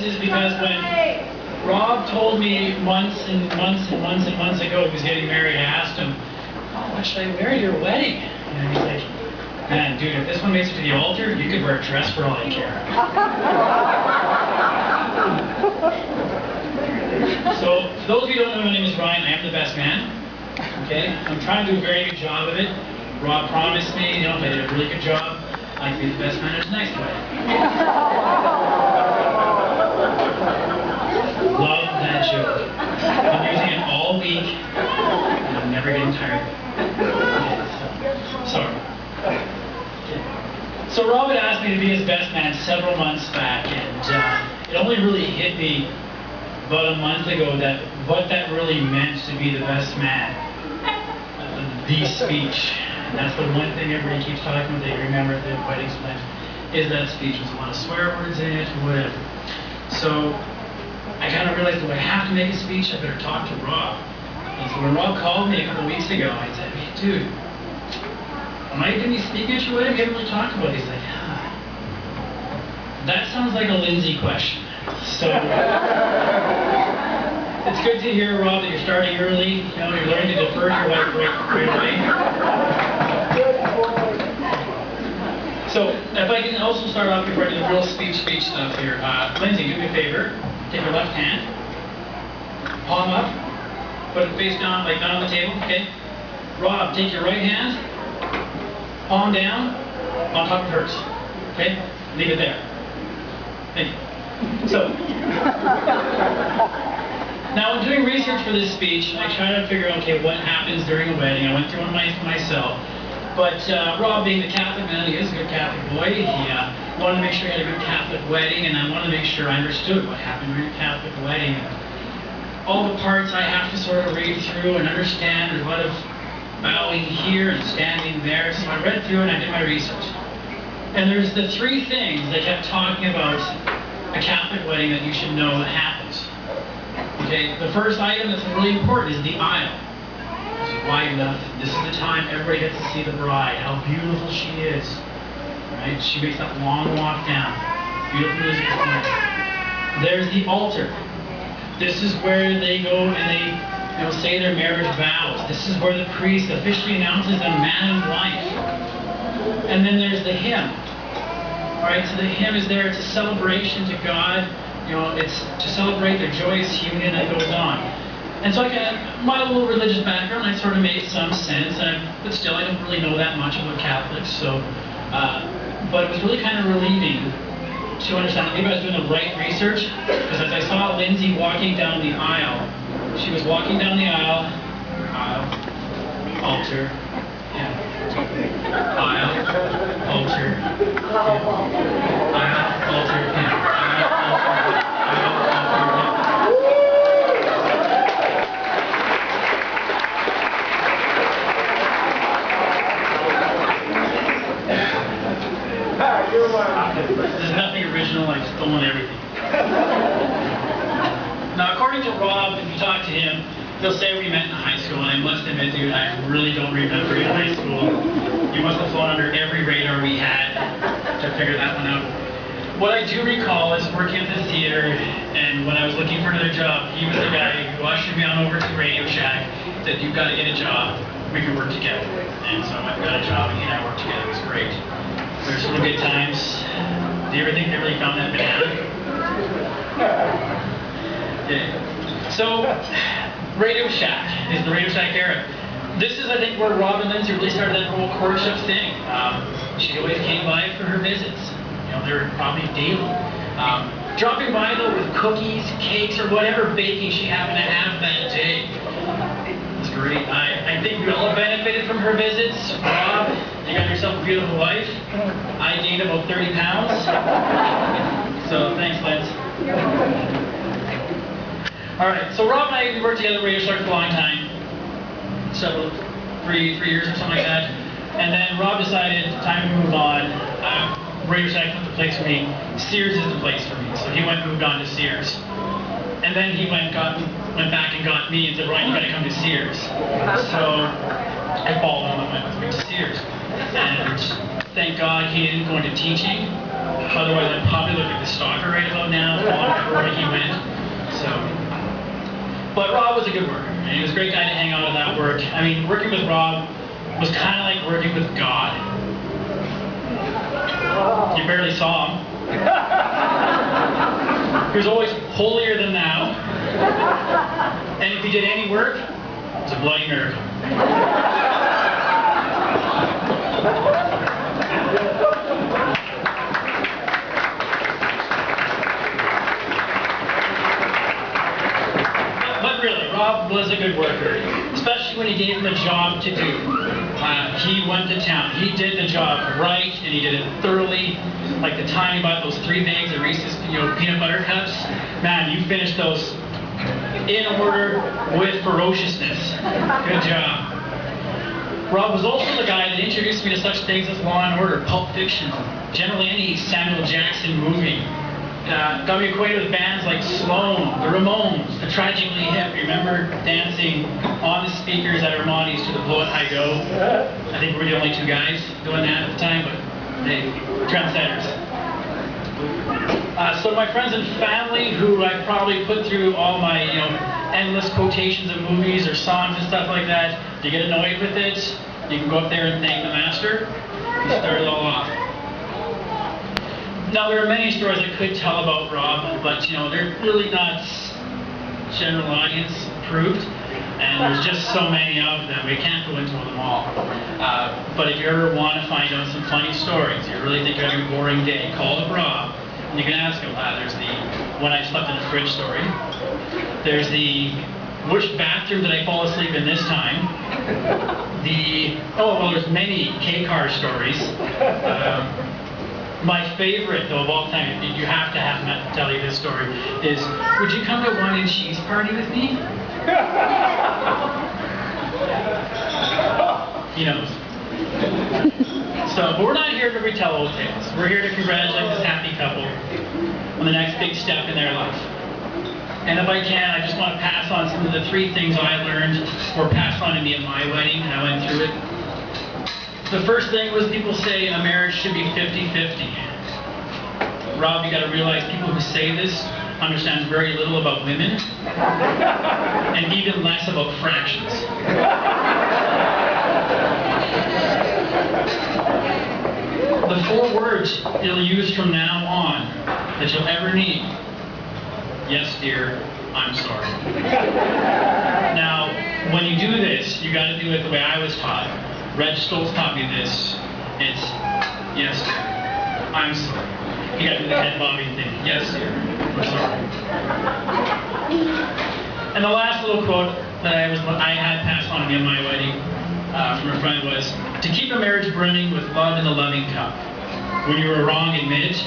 is because when Rob told me months and months and months and months ago he was getting married, I asked him, "Oh, what should I wear to your wedding?" And he's like, "Man, dude, if this one makes it to the altar, you could wear a dress for all I care." So, for those of you who don't know, my name is Ryan. I am the best man. Okay? I'm trying to do a very good job of it. Rob promised me, if I did a really good job, I'd be the best man at his next wedding. Love that joke. I'm using it all week, and I'm never getting tired of it. Okay, sorry. Okay. So Rob had asked me to be his best man several months back, and it only really hit me about a month ago that what that really meant to be the best man. The speech. And that's the one thing everybody keeps talking about. They remember at the weddings went, is that speech with a lot of swear words in it, whatever. So I kind of realized, do I have to make a speech? I better talk to Rob. And so when Rob called me a couple weeks ago, I said, "Hey, dude, am I going to be speaking at your wedding? We haven't really talked about it." He's like, that sounds like a Lindsay question. So it's good to hear, Rob, that you're starting early. You know, you're learning to defer to your wife right away. So if I can also start off before I do the real speech stuff here. Lindsay, do me a favor. Take your left hand, palm up, put it face down, like down on the table, okay? Rob, take your right hand, palm down, on top of hers, okay? Leave it there. Thank you. So, now in doing research for this speech, I tried to figure out, okay, what happens during a wedding. I went through one myself. But Rob, being the Catholic man he is, a good Catholic boy, he wanted to make sure he had a good Catholic wedding, and I wanted to make sure I understood what happened during a Catholic wedding. And all the parts I have to sort of read through and understand. There's a lot of bowing here and standing there. So I read through and I did my research. And there's the three things they kept talking about a Catholic wedding that you should know that happens. Okay, the first item that's really important is the aisle. It's wide enough. This is the time everybody gets to see the bride, how beautiful she is. Right? She makes that long walk down. Beautiful music is playing. There's the altar. This is where they go and they say their marriage vows. This is where the priest officially announces them man and wife. And then there's the hymn. Alright, so the hymn is there. It's a celebration to God. It's to celebrate their joyous union that goes on. And so my little religious background, I sort of made some sense, but still I don't really know that much about Catholics, so, but it was really kind of relieving to understand that maybe I was doing the right research, because as I saw Lindsay walking down the aisle, she was walking down the aisle, altar, aisle, altar, aisle, altar, There's nothing original, I've stolen everything. Now, according to Rob, if you talk to him, he'll say we met in high school, and I must admit, dude, I really don't remember in high school. You must have flown under every radar we had to figure that one out. What I do recall is working at the theater, and when I was looking for another job, he was the guy who ushered me on over to Radio Shack, said, "You've got to get a job, we can work together." And so I went and got a job, and he and I worked together. It was great. There's some good times. Do you ever think they really found that banana? Yeah. So, Radio Shack is the Radio Shack era. This is, I think, where Rob and Lindsay really started that whole courtship thing. She always came by for her visits. They were probably daily. Dropping by, though, with cookies, cakes, or whatever baking she happened to have that day. It was great. I think we all benefited from her visits. Rob, you got yourself a beautiful wife. I gained about 30 pounds. So thanks, Liz. Alright, so Rob and I worked together at Radio Shack for a long time. Several, three years or something like that. And then Rob decided, time to move on. Radio Shack was the place for me. Sears is the place for me. So he went and moved on to Sears. And then he went back and got me and said, "Ryan, you gotta come to Sears." So I followed him and went with me to Sears. And thank God he didn't go into teaching. Otherwise I'd probably look like the stalker right about now, following But Rob was a good worker, and he was a great guy to hang out at that work. I mean, working with Rob was kind of like working with God. You barely saw him. He was always holier than thou. And if he did any work, it was a bloody miracle. But really, Rob was a good worker, especially when he gave him a job to do. He went to town. He did the job right, and he did it thoroughly. Like the time he bought those 3 bags of Reese's, peanut butter cups. Man, you finished those in order with ferociousness. Good job. Rob was also the guy that introduced me to such things as Law and Order, Pulp Fiction, generally any Samuel Jackson movie. Got me acquainted with bands like Sloan, the Ramones, the Tragically Hip. Remember dancing on the speakers at Armani's to the Blow It High Go? I think we were the only 2 guys doing that at the time, but hey, trendsetters. So my friends and family, who I probably put through all my, endless quotations of movies or songs and stuff like that, you get annoyed with it, you can go up there and thank the master. You start it all off. Now, there are many stories I could tell about Rob, but they're really not general audience approved, and there's just so many of them, we can't go into them all. But if you ever want to find out some funny stories, you really think you're having a boring day, call up Rob, and you can ask him. There's the when I slept in a fridge story. There's the which bathroom did I fall asleep in this time? There's many K-car stories. My favorite, though, of all time, you have to have Matt tell you this story, is, would you come to a wine and cheese party with me? He knows. But we're not here to retell old tales. We're here to congratulate this happy couple on the next big step in their life. And if I can, I just want to pass on some of the 3 things I learned, or passed on to me at my wedding, and I went through it. The first thing was people say a marriage should be 50-50. Rob, you got to realize people who say this understand very little about women and even less about fractions. The 4 words you'll use from now on that you'll ever need. Yes, dear, I'm sorry. Now, when you do this, you got to do it the way I was taught. Reg Stoltz taught me this. It's, yes, dear, I'm sorry. You got to do the head bobbing thing. Yes, dear, I'm sorry. And the last little quote that I had passed on to me at my wedding from a friend was, to keep a marriage brimming with love in the loving cup. When you were wrong, admit it,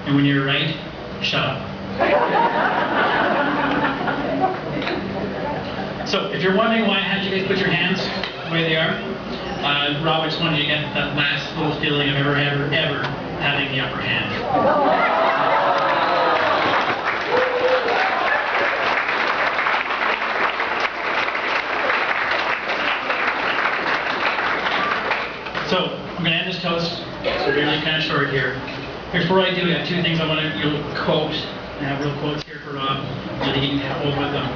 and when you're right, shut up. So, if you're wondering why I had you guys put your hands the way they are, Rob, I just wanted you to get that last little feeling of ever having the upper hand. So, I'm going to end this toast. It's really kind of short here. Before I do, I have 2 things I want to quote. I have real quotes here for Rob, so that he can hold with them.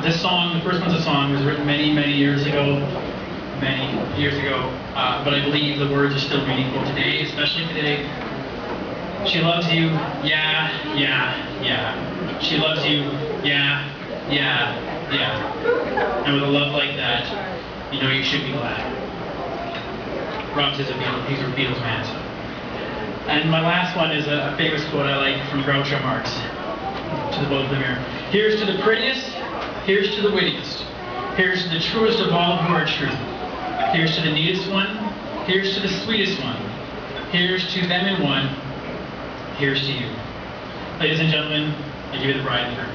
This song, the first one's a song, was written many, many years ago. But I believe the words are still meaningful today, especially today. She loves you, yeah, yeah, yeah. She loves you, yeah, yeah, yeah. And with a love like that, you should be glad. Rob says he's a Beatles man. And my last one is a famous quote I like from Groucho Marx, to the both of them here. Here's to the prettiest, here's to the wittiest, here's to the truest of all who are true. Here's to the neatest one, here's to the sweetest one, here's to them in one, here's to you. Ladies and gentlemen, I give you the bride and groom.